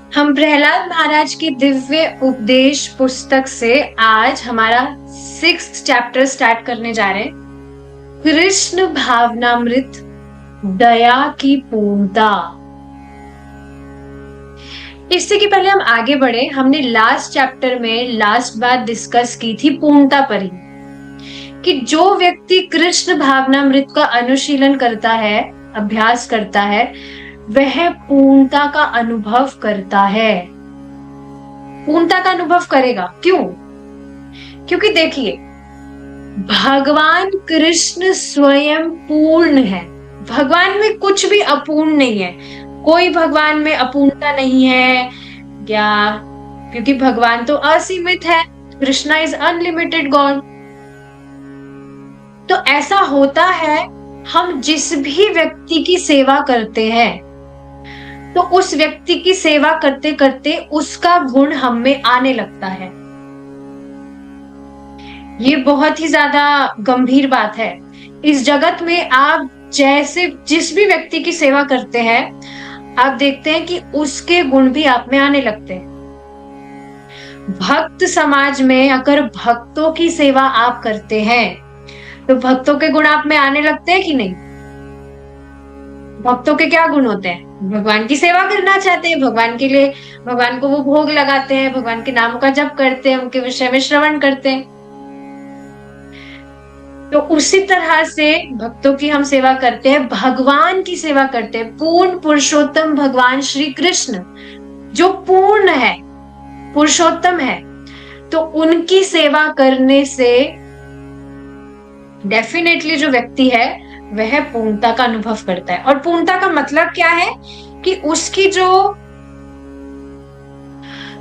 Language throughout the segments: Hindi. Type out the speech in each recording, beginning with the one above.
हम प्रहलाद महाराज की दिव्य उपदेश पुस्तक से आज हमारा 6th चैप्टर स्टार्ट करने जा रहे हैं। कृष्ण भावनामृत, दया की पूर्णता। इससे कि पहले हम आगे बढ़े, हमने लास्ट चैप्टर में लास्ट बात डिस्कस की थी पूर्णता पर ही, कि जो व्यक्ति कृष्ण भावनामृत का अनुशीलन करता है, अभ्यास करता है, वह पूर्णता का अनुभव करता है। पूर्णता का अनुभव करेगा। क्यों? क्योंकि देखिए, भगवान कृष्ण स्वयं पूर्ण है। भगवान में कुछ भी अपूर्ण नहीं है। कोई भगवान में अपूर्णता नहीं है क्या? क्योंकि भगवान तो असीमित है। Krishna is unlimited God. तो ऐसा होता है, हम जिस भी व्यक्ति की सेवा करते हैं तो उस व्यक्ति की सेवा करते करते उसका गुण हम में आने लगता है। ये बहुत ही ज्यादा गंभीर बात है। इस जगत में आप जैसे जिस भी व्यक्ति की सेवा करते हैं, आप देखते हैं कि उसके गुण भी आप में आने लगते हैं। भक्त समाज में अगर भक्तों की सेवा आप करते हैं तो भक्तों के गुण आप में आने लगते हैं कि नहीं? भक्तों के क्या गुण होते हैं? भगवान की सेवा करना चाहते हैं, भगवान के लिए, भगवान को वो भोग लगाते हैं, भगवान के नाम का जप करते हैं, उनके विषय में श्रवण करते हैं। तो उसी तरह से भक्तों की हम सेवा करते हैं, भगवान की सेवा करते हैं। पूर्ण पुरुषोत्तम भगवान श्री कृष्ण जो पूर्ण है, पुरुषोत्तम है, तो उनकी सेवा करने से डेफिनेटली जो व्यक्ति है वह पूर्णता का अनुभव करता है। और पूर्णता का मतलब क्या है? कि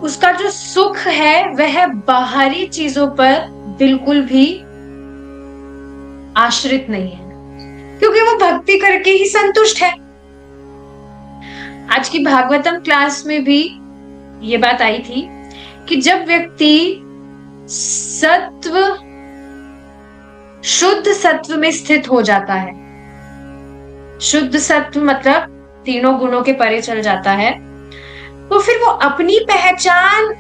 उसका जो सुख है वह बाहरी चीजों पर बिल्कुल भी आश्रित नहीं है, क्योंकि वो भक्ति करके ही संतुष्ट है। आज की भागवतम क्लास में भी ये बात आई थी कि जब व्यक्ति शुद्ध सत्व में स्थित हो जाता है, शुद्ध सत्व मतलब तीनों गुणों के परे चल जाता है, तो फिर वो अपनी पहचान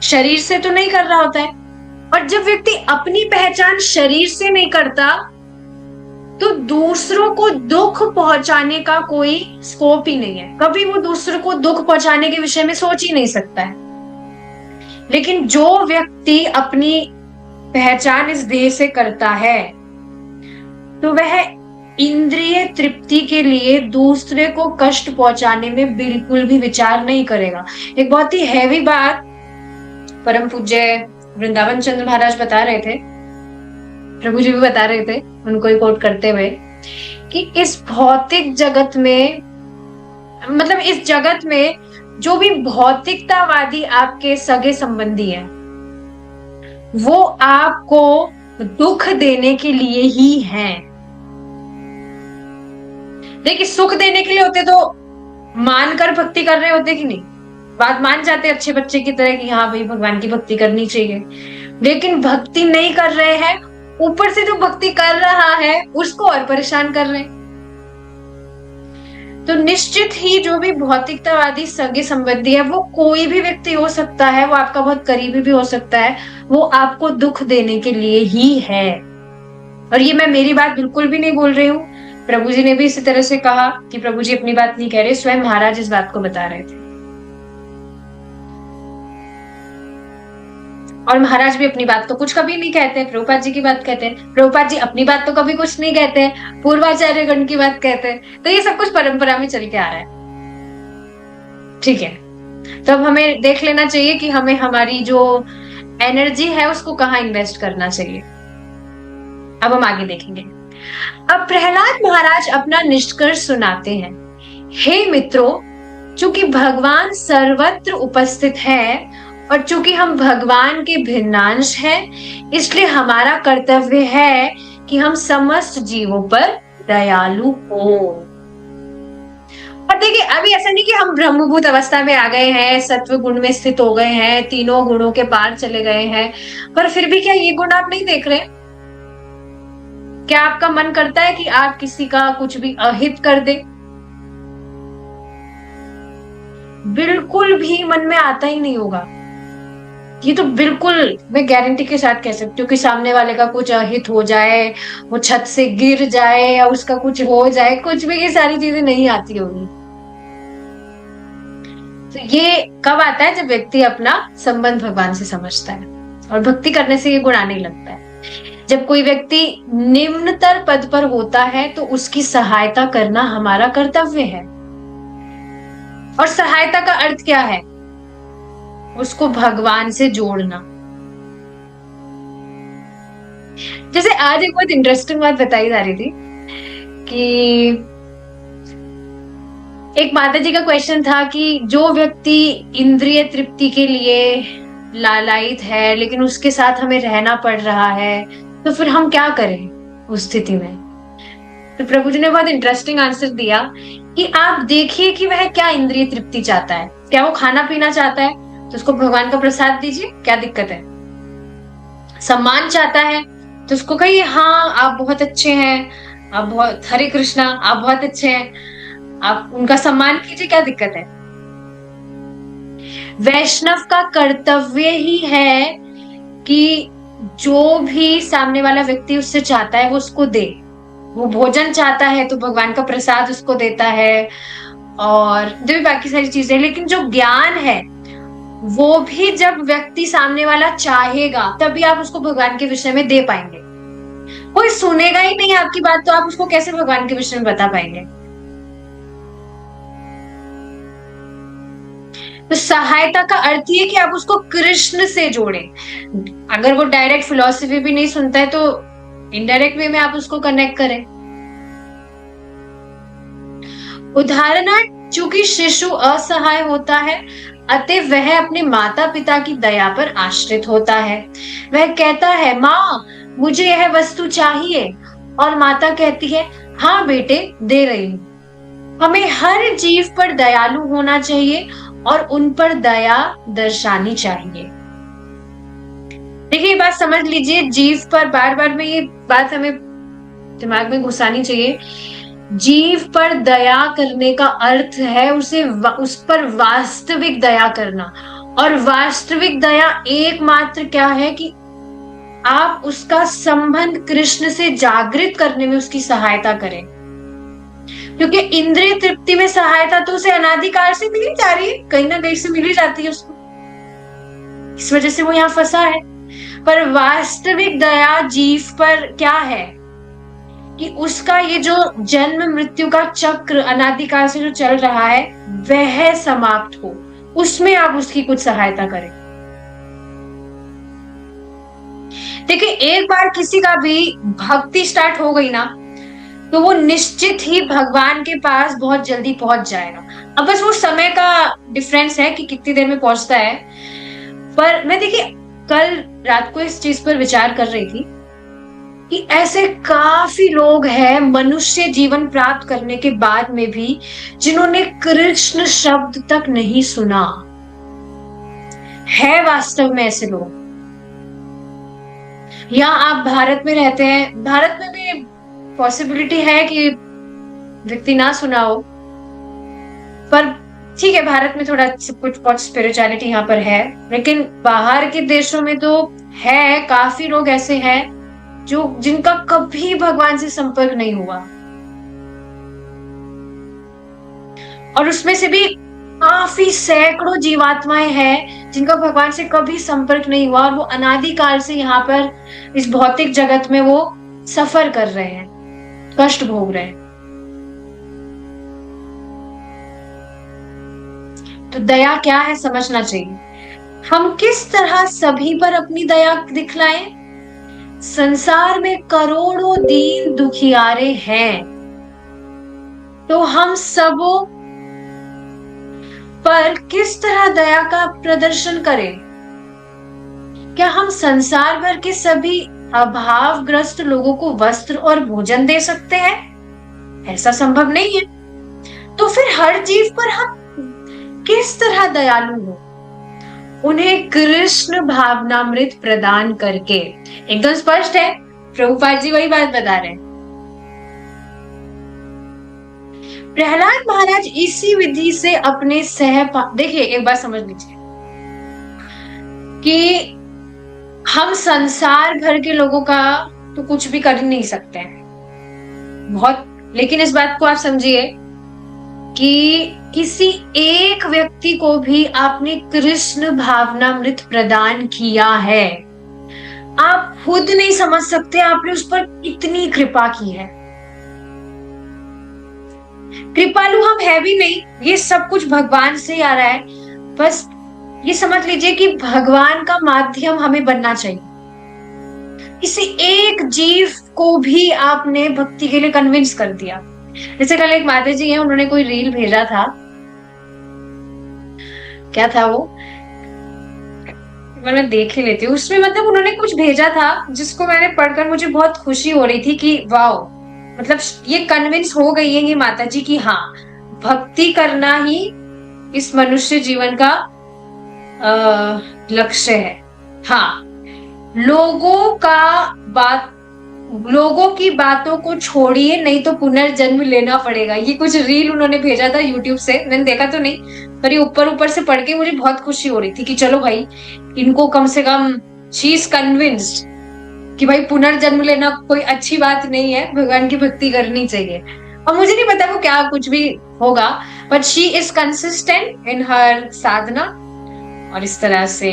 शरीर से तो नहीं कर रहा होता है। और जब व्यक्ति अपनी पहचान शरीर से नहीं करता तो दूसरों को दुख पहुंचाने का कोई स्कोप ही नहीं है। कभी वो दूसरों को दुख पहुंचाने के विषय में सोच ही नहीं सकता है। लेकिन जो व्यक्ति अपनी पहचान इस देह से करता है तो वह इंद्रिय तृप्ति के लिए दूसरे को कष्ट पहुंचाने में बिल्कुल भी विचार नहीं करेगा। एक बहुत ही हैवी बात परम पूज्य वृंदावन चंद्र महाराज बता रहे थे, प्रभु जी भी बता रहे थे, उनको ही कोट करते हुए, कि इस भौतिक जगत में, मतलब इस जगत में जो भी भौतिकतावादी आपके सगे संबंधी है, वो आपको दुख देने के लिए ही हैं। देखिए, सुख देने के लिए होते तो मानकर भक्ति कर रहे होते कि नहीं? बात मान जाते अच्छे बच्चे की तरह कि हाँ भाई भगवान की भक्ति करनी चाहिए। लेकिन भक्ति नहीं कर रहे हैं, ऊपर से जो भक्ति कर रहा है उसको और परेशान कर रहे हैं। तो निश्चित ही जो भी भौतिकतावादी सगे संबंधी है, वो कोई भी व्यक्ति हो सकता है, वो आपका बहुत करीबी भी हो सकता है, वो आपको दुख देने के लिए ही है। और ये मैं मेरी बात बिल्कुल भी नहीं बोल रही हूँ, प्रभु जी ने भी इसी तरह से कहा कि प्रभु जी अपनी बात नहीं कह रहे, स्वयं महाराज इस बात को बता रहे थे। और महाराज भी अपनी बात तो कुछ कभी नहीं कहते हैं, प्रभुपाद जी की बात कहते हैं, प्रभुपाद जी अपनी बात तो कभी कुछ नहीं कहते हैं, पूर्वाचार्य गण की बात कहते हैं। तो ये सब कुछ परंपरा में चल के आ रहा है, ठीक है। तो अब हमें देख लेना चाहिए कि हमें हमारी जो एनर्जी है उसको कहाँ इन्वेस्ट करना चाहिए। अब हम आगे देखेंगे। अब प्रहलाद महाराज अपना निष्कर्ष सुनाते हैं। हे मित्रों, चूंकि भगवान सर्वत्र उपस्थित है और चूंकि हम भगवान के भिन्नांश हैं, इसलिए हमारा कर्तव्य है कि हम समस्त जीवों पर दयालु हो। और देखिए, अभी ऐसा नहीं कि हम ब्रह्मभूत अवस्था में आ गए हैं, सत्व गुण में स्थित हो गए हैं, तीनों गुणों के पार चले गए हैं, पर फिर भी क्या ये गुण आप नहीं देख रहे? क्या आपका मन करता है कि आप किसी का कुछ भी अहित कर दे? बिल्कुल भी मन में आता ही नहीं होगा। ये तो बिल्कुल मैं गारंटी के साथ कह सकती हूँ कि सामने वाले का कुछ अहित हो जाए, वो छत से गिर जाए या उसका कुछ हो जाए, कुछ भी ये सारी चीजें नहीं आती होंगी। तो ये कब आता है? जब व्यक्ति अपना संबंध भगवान से समझता है, और भक्ति करने से ये गुण आने लगता है। जब कोई व्यक्ति निम्नतर पद पर होता है तो उसकी सहायता करना हमारा कर्तव्य है। और सहायता का अर्थ क्या है? उसको भगवान से जोड़ना। जैसे आज एक बहुत इंटरेस्टिंग बात बताई जा रही थी कि एक माता जी का क्वेश्चन था कि जो व्यक्ति इंद्रिय तृप्ति के लिए लालायित है लेकिन उसके साथ हमें रहना पड़ रहा है, तो फिर हम क्या करें उस स्थिति में? तो प्रभु जी ने बहुत इंटरेस्टिंग आंसर दिया कि आप देखिए कि वह क्या इंद्रिय तृप्ति चाहता है। क्या वो खाना पीना चाहता है तो उसको भगवान का प्रसाद दीजिए, क्या दिक्कत है? सम्मान चाहता है तो उसको कहिए हाँ आप बहुत अच्छे हैं, आप बहुत, हरे कृष्णा, आप बहुत अच्छे हैं, आप उनका सम्मान कीजिए, क्या दिक्कत है? वैष्णव का कर्तव्य ही है कि जो भी सामने वाला व्यक्ति उससे चाहता है वो उसको दे। वो भोजन चाहता है तो भगवान का प्रसाद उसको देता है, और जो भी बाकी सारी चीजें। लेकिन जो ज्ञान है वो भी जब व्यक्ति सामने वाला चाहेगा तभी आप उसको भगवान के विषय में दे पाएंगे। कोई सुनेगा ही नहीं आपकी बात, तो आप उसको कैसे भगवान के विषय में बता पाएंगे? तो सहायता का अर्थ ये कि आप उसको कृष्ण से जोड़ें। अगर वो डायरेक्ट फिलॉसफी भी नहीं सुनता है तो इनडायरेक्ट वे में आप उसको कनेक्ट करें। उदाहरणार्थ, चूंकि शिशु असहाय होता है अतः वह अपने माता पिता की दया पर आश्रित होता है। वह कहता है माँ मुझे यह वस्तु चाहिए, और माता कहती है हाँ बेटे दे रही हूँ। हमें हर जीव पर दयालु होना चाहिए और उन पर दया दर्शानी चाहिए। देखिए ये बात समझ लीजिए, जीव पर बार बार में ये बात हमें दिमाग में घुसानी चाहिए। जीव पर दया करने का अर्थ है उस पर वास्तविक दया करना। और वास्तविक दया एकमात्र क्या है कि आप उसका संबंध कृष्ण से जागृत करने में उसकी सहायता करें। क्योंकि इंद्रिय तृप्ति में सहायता तो उसे अनादिकाल से मिली जा रही है, कहीं ना कहीं से मिली जाती है उसको, इस वजह से वो यहाँ फंसा है। पर वास्तविक दया जीव पर क्या है कि उसका ये जो जन्म मृत्यु का चक्र अनादिकाल से जो चल रहा है वह समाप्त हो, उसमें आप उसकी कुछ सहायता करें। देखिए एक बार किसी का भी भक्ति स्टार्ट हो गई ना तो वो निश्चित ही भगवान के पास बहुत जल्दी पहुंच जाएगा। अब बस वो समय का डिफरेंस है कि कितनी देर में पहुंचता है। पर मैं देखिए कल रात को इस चीज पर विचार कर रही थी कि ऐसे काफी लोग हैं मनुष्य जीवन प्राप्त करने के बाद में भी जिन्होंने कृष्ण शब्द तक नहीं सुना है। वास्तव में ऐसे लोग, या आप भारत में रहते हैं, भारत में भी पॉसिबिलिटी है कि व्यक्ति ना सुना हो, पर ठीक है भारत में थोड़ा सब कुछ बहुत स्पिरिचुअलिटी यहाँ पर है। लेकिन बाहर के देशों में तो है, काफी लोग ऐसे हैं जो जिनका कभी भगवान से संपर्क नहीं हुआ, और उसमें से भी काफी सैकड़ों जीवात्माएं हैं जिनका भगवान से कभी संपर्क नहीं हुआ, और वो अनादिकाल से यहाँ पर इस भौतिक जगत में वो सफर कर रहे हैं, कष्ट भोग रहे हैं। तो दया क्या है समझना चाहिए। हम किस तरह सभी पर अपनी दया दिखलाएं। संसार में करोड़ों दीन दुखियारे हैं, तो हम सबों पर किस तरह दया का प्रदर्शन करें। क्या हम संसार भर के सभी अभावग्रस्त लोगों को वस्त्र और भोजन दे सकते हैं? ऐसा संभव नहीं है। तो फिर हर जीव पर हम किस तरह दयालु हो, उन्हें कृष्ण भावनामृत प्रदान करके। एकदम स्पष्ट है, प्रभुपाद जी वही बात बता रहे हैं। प्रहलाद महाराज इसी विधि से अपने देखिए एक बात समझ लीजिए कि हम संसार भर के लोगों का तो कुछ भी कर नहीं सकते हैं बहुत, लेकिन इस बात को आप समझिए कि किसी एक व्यक्ति को भी आपने कृष्ण भावनामृत प्रदान किया है, आप खुद नहीं समझ सकते आपने उस पर कितनी कृपा की है। कृपालु हम है भी नहीं, ये सब कुछ भगवान से ही आ रहा है। बस ये समझ लीजिए कि भगवान का माध्यम हमें बनना चाहिए। किसी एक जीव को भी आपने भक्ति के लिए कन्विंस कर दिया। जैसे कल एक माता जी है, उन्होंने कोई रील भेजा था, क्या था वो, मैं देख ही लेती हूँ। उसमें मतलब उन्होंने कुछ भेजा था जिसको मैंने पढ़कर मुझे बहुत खुशी हो रही थी कि वाओ, मतलब ये कन्विंस हो गई है ये माता जी की हाँ, भक्ति करना ही इस मनुष्य जीवन का लक्ष्य है। हाँ, लोगों की बातों को छोड़िए, नहीं तो पुनर्जन्म लेना पड़ेगा। ये कुछ रील उन्होंने भेजा था यूट्यूब से, मैंने देखा तो नहीं, पर ये ऊपर से पढ़ के मुझे बहुत खुशी हो रही थी कि चलो भाई, इनको कम से कम शी इज कन्विंस्ड कि भाई पुनर्जन्म लेना कोई अच्छी बात नहीं है, भगवान की भक्ति करनी चाहिए। और मुझे नहीं पता वो क्या कुछ भी होगा, but she is consistent in हर साधना और इस तरह से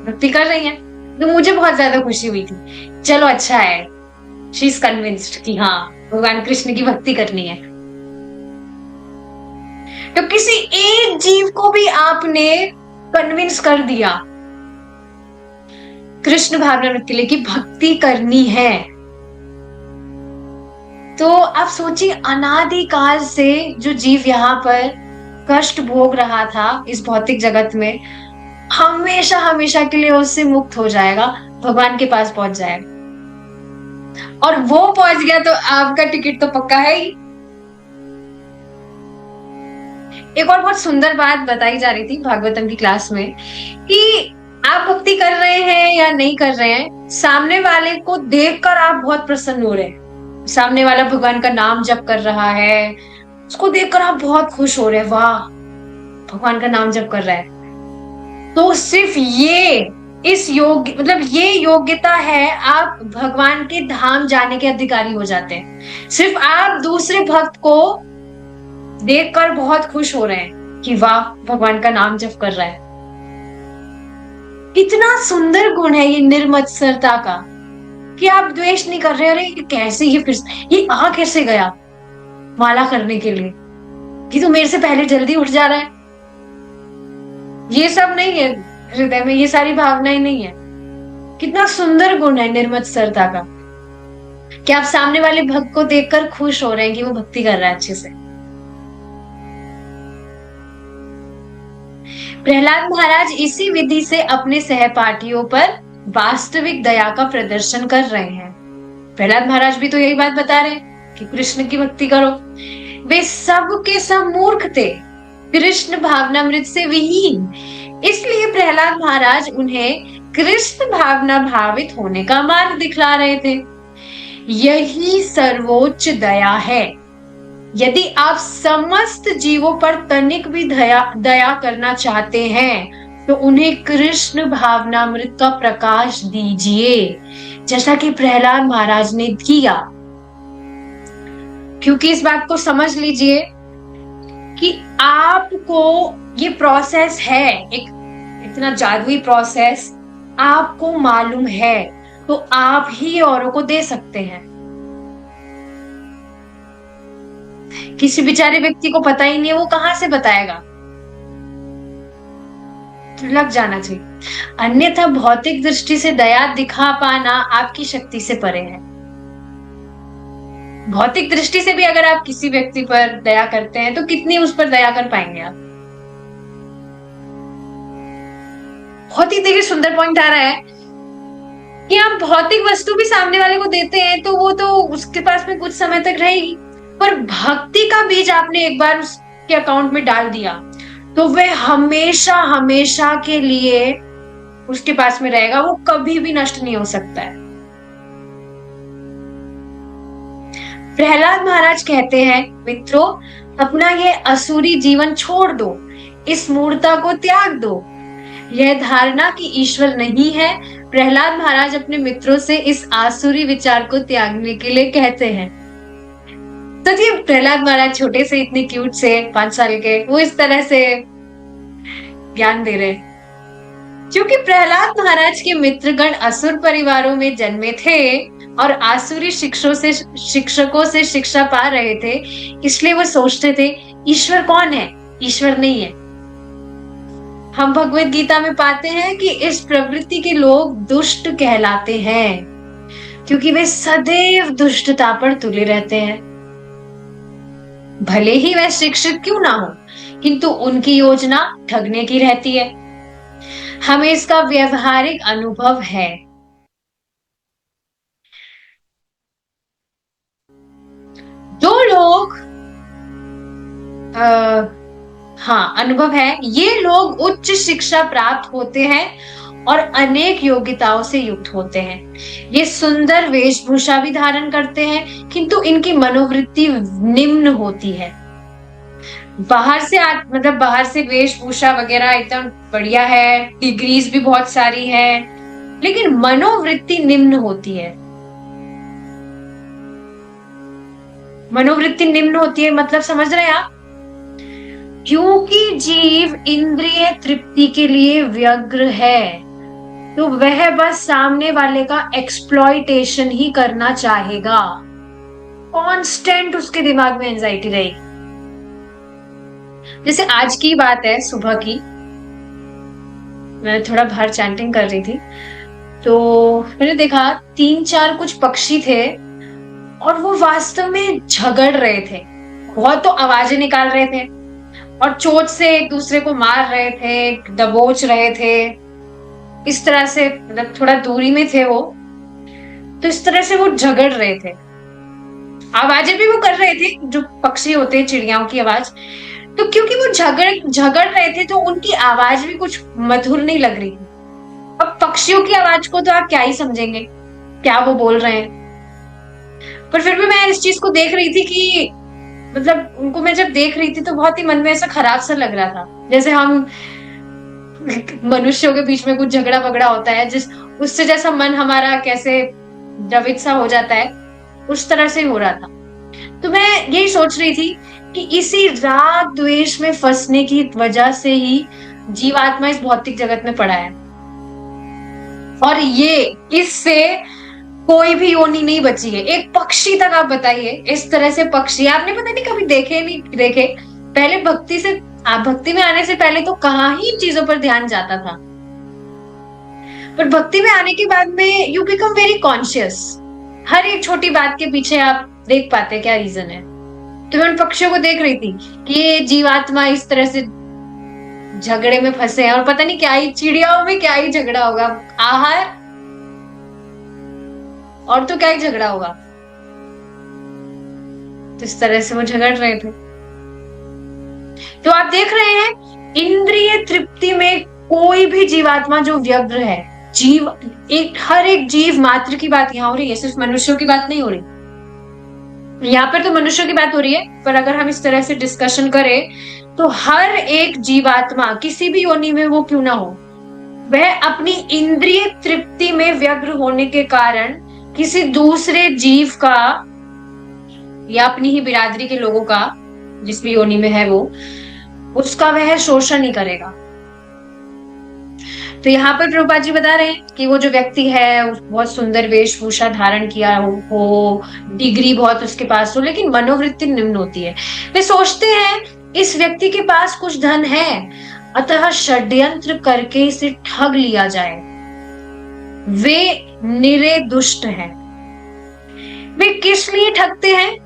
भक्ति कर रही है, तो मुझे बहुत ज्यादा खुशी हुई थी। चलो अच्छा है, शी इज कन्विंस्ड कि हाँ भगवान कृष्ण की भक्ति करनी है। तो किसी एक जीव को भी आपने कन्विंस कर दिया कृष्ण भावनामृत के लिए कि भक्ति करनी है, तो आप सोचिए अनादिकाल से जो जीव यहाँ पर कष्ट भोग रहा था इस भौतिक जगत में, हमेशा हमेशा के लिए उससे मुक्त हो जाएगा, भगवान के पास पहुंच जाएगा। और वो पहुंच गया तो आपका टिकट तो पक्का है ही। एक और बहुत सुंदर बात बताई जा रही थी भागवतम की क्लास में कि आप भक्ति कर रहे हैं या नहीं कर रहे हैं, सामने वाले को देखकर आप बहुत प्रसन्न हो रहे हैं। सामने वाला भगवान का नाम जप कर रहा है, उसको देखकर आप बहुत खुश हो रहे हैं, वाह भगवान का नाम जप कर रहा है। तो सिर्फ ये योग्यता है, आप भगवान के धाम जाने के अधिकारी हो जाते हैं। सिर्फ आप दूसरे भक्त को देखकर बहुत खुश हो रहे हैं कि वाह भगवान का नाम जप कर रहा है। कितना सुंदर गुण है ये निर्मत्सरता का, कि आप द्वेष नहीं कर रहे, अरे कैसे ये आ कैसे गया माला करने के लिए, कि तो मेरे से पहले जल्दी उठ जा रहा है। ये सब नहीं है हृदय में, ये सारी भावनाएं नहीं है। कितना सुंदर गुण है निर्मत्सरता का, कि आप सामने वाले भक्त को देखकर खुश हो रहे हैं कि वो भक्ति कर रहा है अच्छे से। प्रहलाद महाराज इसी विधि से अपने सहपाठियों पर वास्तविक दया का प्रदर्शन कर रहे हैं। प्रहलाद महाराज भी तो यही बात बता रहे हैं कि कृष्ण की भक्ति करो। वे सब के सब मूर्ख थे, कृष्ण भावनामृत से विहीन, इसलिए प्रहलाद महाराज उन्हें कृष्ण भावना भावित होने का मार्ग दिखला रहे थे। यही सर्वोच्च दया है। यदि आप समस्त जीवों पर तनिक भी दया करना चाहते हैं तो उन्हें कृष्ण भावनामृत का प्रकाश दीजिए, जैसा कि प्रहलाद महाराज ने किया। क्योंकि इस बात को समझ लीजिए कि आपको ये प्रोसेस है, एक इतना जादुई प्रोसेस आपको मालूम है, तो आप ही औरों को दे सकते हैं। किसी बेचारे व्यक्ति को पता ही नहीं है, वो कहां से बताएगा, तो लग जाना चाहिए। अन्यथा भौतिक दृष्टि से दया दिखा पाना आपकी शक्ति से परे है। भौतिक दृष्टि से भी अगर आप किसी व्यक्ति पर दया करते हैं तो कितनी उस पर दया कर पाएंगे आप। बहुत ही देखिए सुंदर पॉइंट आ रहा है कि आप भौतिक वस्तु भी सामने वाले को देते हैं तो वो तो उसके पास में कुछ समय तक रहेगी, पर भक्ति का बीज आपने एक बार उसके अकाउंट में डाल दिया तो वह हमेशा हमेशा के लिए उसके पास में रहेगा, वो कभी भी नष्ट नहीं हो सकता है। प्रहलाद महाराज कहते हैं, मित्रों अपना ये असुरी जीवन छोड़ दो, इस मूर्खता को त्याग दो। यह धारणा कि ईश्वर नहीं है, प्रहलाद महाराज अपने मित्रों से इस आसुरी विचार को त्यागने के लिए कहते हैं। तो ये प्रहलाद महाराज छोटे से, इतने क्यूट से 5 साल के, वो इस तरह से ज्ञान दे रहे, क्योंकि प्रहलाद महाराज के मित्रगण असुर परिवारों में जन्मे थे और आसुरी शिक्षकों से शिक्षा पा रहे थे, इसलिए वो सोचते थे ईश्वर कौन है, ईश्वर नहीं है। हम भगवत गीता में पाते हैं कि इस प्रवृत्ति के लोग दुष्ट कहलाते हैं, क्योंकि वे सदैव दुष्टता पर तुले रहते हैं। भले ही वह शिक्षित क्यों ना हो, किंतु उनकी योजना ठगने की रहती है। हमें इसका व्यवहारिक अनुभव है। जो लोग हाँ, अनुभव है, ये लोग उच्च शिक्षा प्राप्त होते हैं और अनेक योग्यताओं से युक्त होते हैं। ये सुंदर वेशभूषा भी धारण करते हैं, किंतु इनकी मनोवृत्ति निम्न होती है। बाहर से वेशभूषा वगैरह एकदम बढ़िया है, डिग्रीज भी बहुत सारी है, लेकिन मनोवृत्ति निम्न होती है। मनोवृत्ति निम्न होती है मतलब समझ रहे हैं आप? क्योंकि जीव इंद्रिय तृप्ति के लिए व्यग्र है, तो वह बस सामने वाले का एक्सप्लॉइटेशन ही करना चाहेगा। कांस्टेंट उसके दिमाग में एंजाइटी रहेगी। जैसे आज की बात है, सुबह की, मैं थोड़ा बाहर चैंटिंग कर रही थी, तो मैंने देखा 3-4 कुछ पक्षी थे और वो वास्तव में झगड़ रहे थे, बहुत तो आवाजें निकाल रहे थे और चोंच से एक दूसरे को मार रहे थे, दबोच रहे थे, इस तरह से, मतलब थोड़ा दूरी में थे वो, तो इस तरह से वो झगड़ रहे थे। आवाजें भी वो कर रहे थे, जो पक्षी होते हैं, चिड़ियाओं की आवाज। तो क्योंकि वो झगड़ रहे थे, तो उनकी आवाज भी कुछ मधुर नहीं लग रही थी। अब पक्षियों की आवाज को तो आप क्या ही समझेंगे, क्या वो बोल रहे हैं, पर फिर भी मैं इस चीज को देख रही थी कि मतलब उनको मैं जब देख रही थी तो बहुत ही मन में ऐसा खराब सा लग रहा था, जैसे हम मनुष्यों के बीच में कुछ झगड़ा वगड़ा होता है, उससे जैसा मन हमारा कैसे द्रवित सा हो जाता है, उस तरह से हो रहा था। तो मैं यही सोच रही थी कि इसी राग द्वेष में फंसने की वजह से ही जीवात्मा इस भौतिक जगत में पड़ा है, और ये इससे कोई भी योनि नहीं बची है। एक पक्षी तक आप बताइए, इस तरह से पक्षी आपने पता नहीं कभी देखे नहीं देखे, पहले भक्ति में आने से पहले तो कहाँ ही इन चीजों पर ध्यान जाता था, पर भक्ति में आने के बाद में यू बिकम वेरी कॉन्शियस। हर एक छोटी बात के पीछे आप देख पाते क्या रीजन है। तो मैं उन पक्षियों को देख रही थी कि ये जीवात्मा इस तरह से झगड़े में फंसे हैं, और पता नहीं क्या ही, चिड़ियाओं में क्या ही झगड़ा होगा, आहार और तो क्या ही झगड़ा होगा। तो इस तरह से वो झगड़ रहे थे। तो आप देख रहे हैं, इंद्रिय तृप्ति में कोई भी जीवात्मा जो व्यग्र है, हर एक जीव मात्र की बात यहाँ हो रही है, सिर्फ मनुष्यों की बात नहीं हो रही। यहाँ पर तो मनुष्यों की बात हो रही है, पर अगर हम इस तरह से डिस्कशन करें तो हर एक जीवात्मा किसी भी योनि में वो क्यों ना हो, वह अपनी इंद्रिय तृप्ति में व्यग्र होने के कारण किसी दूसरे जीव का या अपनी ही बिरादरी के लोगों का, जिस भी योनि में है वो, उसका वह शोषण ही करेगा। तो यहाँ पर प्रभुपाद जी बता रहे हैं कि वो जो व्यक्ति है, बहुत सुंदर वेशभूषा धारण किया हो, डिग्री बहुत उसके पास हो, लेकिन मनोवृत्ति निम्न होती है। वे सोचते हैं इस व्यक्ति के पास कुछ धन है, अतः षड्यंत्र करके इसे ठग लिया जाए। वे निरे दुष्ट हैं। वे किस लिए ठगते हैं?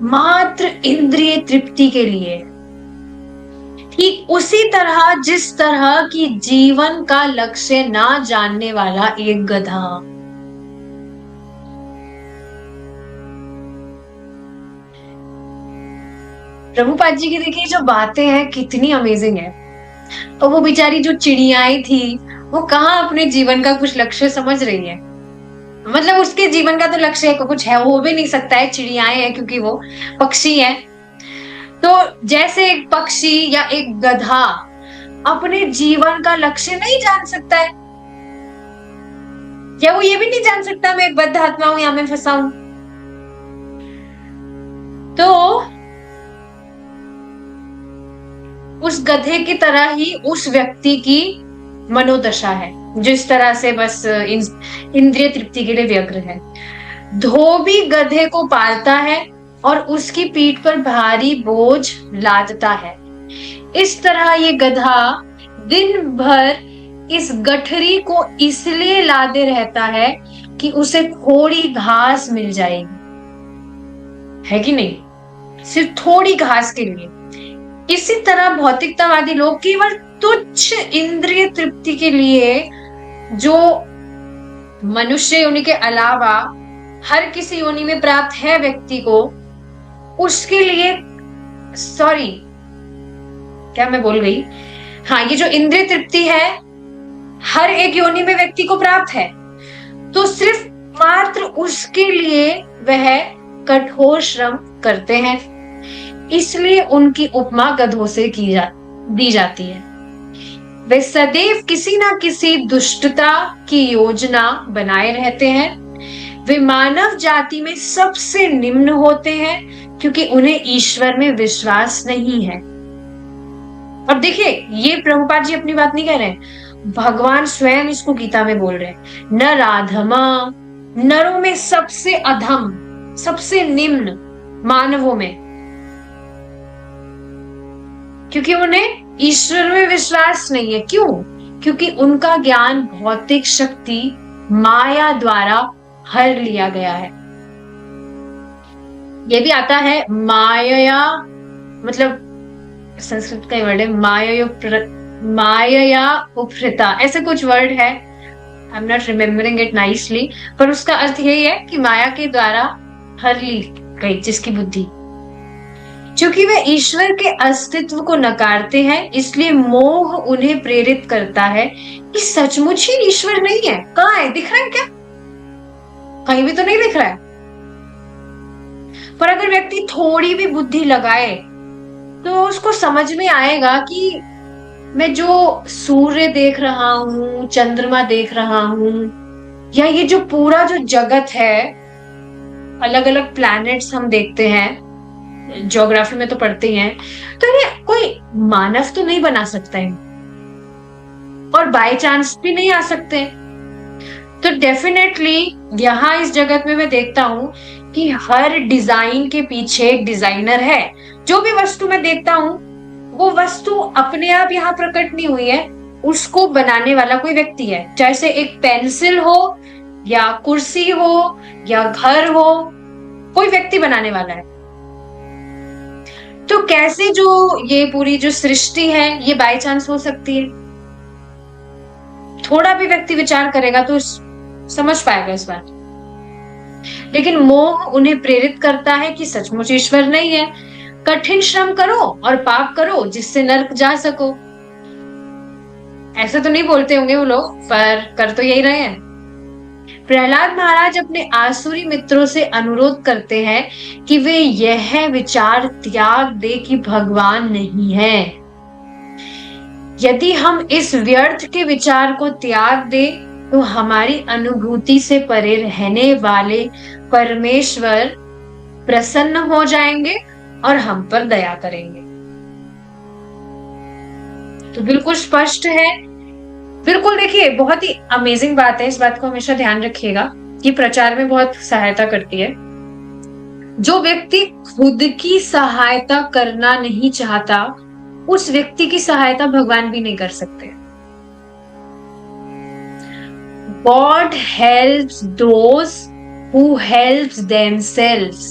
मात्र इंद्रिय तृप्ति के लिए। ठीक उसी तरह जिस तरह की जीवन का लक्ष्य ना जानने वाला एक गधा। प्रभुपाद जी की देखिए जो बातें हैं कितनी अमेजिंग है। और वो बेचारी जो चिड़ियाएं थी, वो कहाँ अपने जीवन का कुछ लक्ष्य समझ रही है। मतलब उसके जीवन का तो लक्ष्य कुछ है, हो भी नहीं सकता है, चिड़ियाएं हैं क्योंकि वो पक्षी है। तो जैसे एक पक्षी या एक गधा अपने जीवन का लक्ष्य नहीं जान सकता है, या वो ये भी नहीं जान सकता मैं एक बद्ध आत्मा हूं या मैं फंसा हूं, तो उस गधे की तरह ही उस व्यक्ति की मनोदशा है, जिस तरह से बस इंद्रिय तृप्ति के लिए व्यग्र है। धोबी गधे को पालता है और उसकी पीठ पर भारी बोझ लादता है। इस तरह ये गधा दिन भर इस गठरी को इसलिए लादे रहता है कि उसे थोड़ी घास मिल जाएगी, है कि नहीं? सिर्फ थोड़ी घास के लिए। इसी तरह भौतिकतावादी लोग केवल तुच्छ इंद्रिय तृप्ति के लिए, जो मनुष्य योनि के अलावा हर किसी योनि में प्राप्त है व्यक्ति को, उसके लिए, सॉरी क्या मैं बोल गई, हाँ, ये जो इंद्रिय तृप्ति है हर एक योनि में व्यक्ति को प्राप्त है, तो सिर्फ मात्र उसके लिए वह कठोर श्रम करते हैं। इसलिए उनकी उपमा गधों से दी जाती है। वे सदैव किसी ना किसी दुष्टता की योजना बनाए रहते हैं। वे मानव जाति में सबसे निम्न होते हैं क्योंकि उन्हें ईश्वर में विश्वास नहीं है। और देखिए, ये प्रभुपाद जी अपनी बात नहीं कह रहे हैं, भगवान स्वयं इसको गीता में बोल रहे हैं। नर अधमा, नरों में सबसे अधम, सबसे निम्न मानवों में, क्योंकि उन्हें ईश्वर में विश्वास नहीं है। क्यों? क्योंकि उनका ज्ञान भौतिक शक्ति माया द्वारा हर लिया गया है। ये भी आता है माया, मतलब संस्कृत का वर्ड है माया उपहृता, ऐसे कुछ वर्ड है, I am not remembering it nicely, पर उसका अर्थ यही है कि माया के द्वारा हर ली गई जिसकी बुद्धि। क्योंकि वे ईश्वर के अस्तित्व को नकारते हैं, इसलिए मोह उन्हें प्रेरित करता है कि सचमुच ही ईश्वर नहीं है। कहाँ है? दिख रहा है क्या? कहीं भी तो नहीं दिख रहा है। पर अगर व्यक्ति थोड़ी भी बुद्धि लगाए तो उसको समझ में आएगा कि मैं जो सूर्य देख रहा हूं, चंद्रमा देख रहा हूं, या ये जो पूरा जो जगत है, अलग अलग प्लैनेट्स हम देखते हैं, ज्योग्राफी में तो पढ़ते हैं, तो ये कोई मानव तो नहीं बना सकता है, और बाय चांस भी नहीं आ सकते। तो डेफिनेटली यहाँ इस जगत में मैं देखता हूं कि हर डिजाइन के पीछे एक डिजाइनर है। जो भी वस्तु मैं देखता हूं, वो वस्तु अपने आप यहाँ प्रकट नहीं हुई है, उसको बनाने वाला कोई व्यक्ति है। जैसे एक पेंसिल हो या कुर्सी हो या घर हो, कोई व्यक्ति बनाने वाला है। तो कैसे जो ये पूरी जो सृष्टि है ये बाय चांस हो सकती है? थोड़ा भी व्यक्ति विचार करेगा तो समझ पाएगा इस बात। लेकिन मोह उन्हें प्रेरित करता है कि सचमुच ईश्वर नहीं है। कठिन श्रम करो और पाप करो जिससे नरक जा सको। ऐसा तो नहीं बोलते होंगे वो लोग, पर कर तो यही रहे हैं। प्रहलाद महाराज अपने आसुरी मित्रों से अनुरोध करते हैं कि वे यह विचार त्याग दे कि भगवान नहीं है। यदि हम इस व्यर्थ के विचार को त्याग दे तो हमारी अनुभूति से परे रहने वाले परमेश्वर प्रसन्न हो जाएंगे और हम पर दया करेंगे। तो बिल्कुल स्पष्ट है, बिल्कुल। देखिए, बहुत ही अमेजिंग बात है, इस बात को हमेशा ध्यान रखिएगा, ये प्रचार में बहुत सहायता करती है। जो व्यक्ति खुद की सहायता करना नहीं चाहता, उस व्यक्ति की सहायता भगवान भी नहीं कर सकते। God helps those who helps themselves।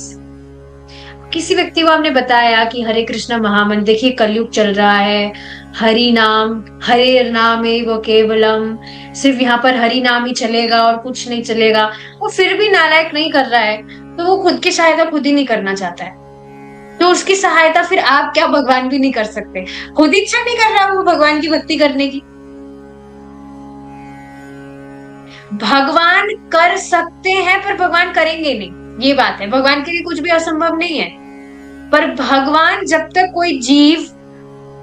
किसी व्यक्ति को हमने बताया कि हरे कृष्णा महामंत्र, देखिए कलयुग चल रहा है, हरि नाम, हरे नाम एव केवलम, सिर्फ यहाँ पर हरि नाम ही चलेगा और कुछ नहीं चलेगा, वो फिर भी नालायक नहीं कर रहा है, तो वो खुद की सहायता खुद ही नहीं करना चाहता है, तो उसकी सहायता फिर आप क्या भगवान भी नहीं कर सकते। खुद इच्छा नहीं कर रहा वो भगवान की भक्ति करने की। भगवान कर सकते हैं पर भगवान करेंगे नहीं, ये बात है। भगवान के लिए कुछ भी असंभव नहीं है। पर भगवान जब तक कोई जीव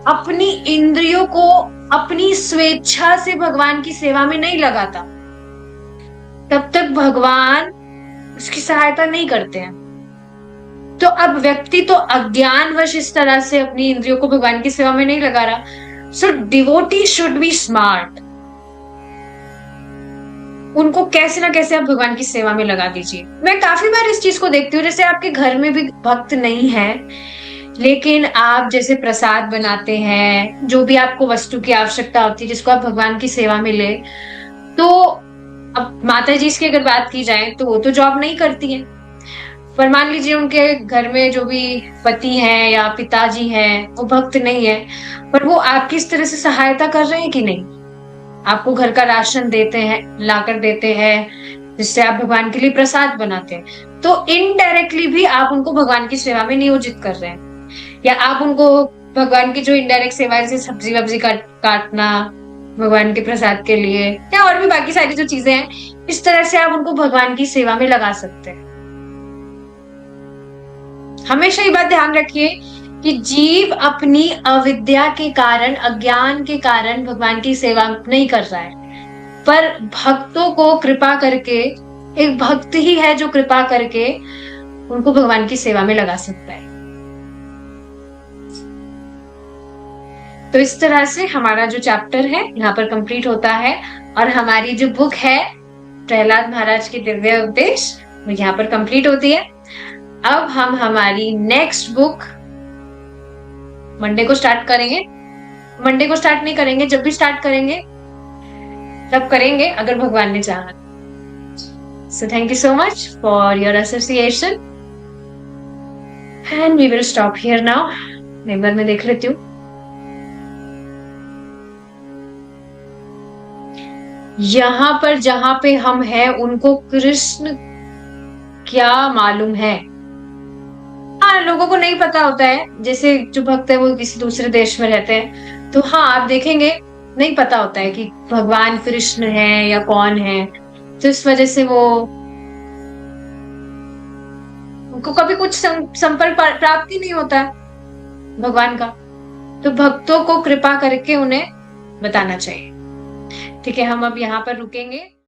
अपनी इंद्रियों को अपनी स्वेच्छा से भगवान की सेवा में नहीं लगाता, तब तक भगवान उसकी सहायता नहीं करते हैं। तो अब व्यक्ति तो अज्ञानवश इस तरह से अपनी इंद्रियों को भगवान की सेवा में नहीं लगा रहा। सो डिवोटी शुड बी स्मार्ट। उनको कैसे ना कैसे आप भगवान की सेवा में लगा दीजिए। मैं काफी बार इस चीज को देखती हूँ, जैसे आपके घर में भी भक्त नहीं है, लेकिन आप जैसे प्रसाद बनाते हैं, जो भी आपको वस्तु की आवश्यकता होती है जिसको आप भगवान की सेवा में ले, तो अब माता जी की अगर बात की जाए तो वो तो जॉब नहीं करती है, पर मान लीजिए उनके घर में जो भी पति हैं या पिताजी हैं वो भक्त नहीं है, पर वो आपकी इस तरह से सहायता कर रहे हैं कि नहीं, आपको घर का राशन देते हैं, लाकर देते हैं, जिससे आप भगवान के लिए प्रसाद बनाते हैं, तो इनडायरेक्टली भी आप उनको भगवान की सेवा में नियोजित कर रहे हैं। या आप उनको भगवान की जो इनडायरेक्ट सेवा है, जैसे सब्जी वब्जी काटना भगवान के प्रसाद के लिए, या और भी बाकी सारी जो चीजें हैं, इस तरह से आप उनको भगवान की सेवा में लगा सकते हैं। हमेशा ये बात ध्यान रखिए कि जीव अपनी अविद्या के कारण, अज्ञान के कारण भगवान की सेवा नहीं कर रहा है, पर भक्तों को कृपा करके, एक भक्त ही है जो कृपा करके उनको भगवान की सेवा में लगा सकता है। तो इस तरह से हमारा जो चैप्टर है यहाँ पर कंप्लीट होता है, और हमारी जो बुक है प्रहलाद महाराज के दिव्य उपदेश वो यहाँ पर कंप्लीट होती है। अब हम हमारी नेक्स्ट बुक मंडे को स्टार्ट करेंगे। मंडे को स्टार्ट नहीं करेंगे, जब भी स्टार्ट करेंगे तब करेंगे अगर भगवान ने चाहा। So thank you so much for your association and we will stop here now. Number में देख लेती हूँ। यहाँ पर जहां पे हम हैं उनको कृष्ण क्या मालूम है? हाँ, लोगों को नहीं पता होता है, जैसे जो भक्त है वो किसी दूसरे देश में रहते हैं, तो हाँ आप देखेंगे नहीं पता होता है कि भगवान कृष्ण है या कौन है, तो इस वजह से वो उनको कभी कुछ संपर्क प्राप्त ही नहीं होता है भगवान का। तो भक्तों को कृपा करके उन्हें बताना चाहिए। ठीक है, हम अब यहाँ पर रुकेंगे।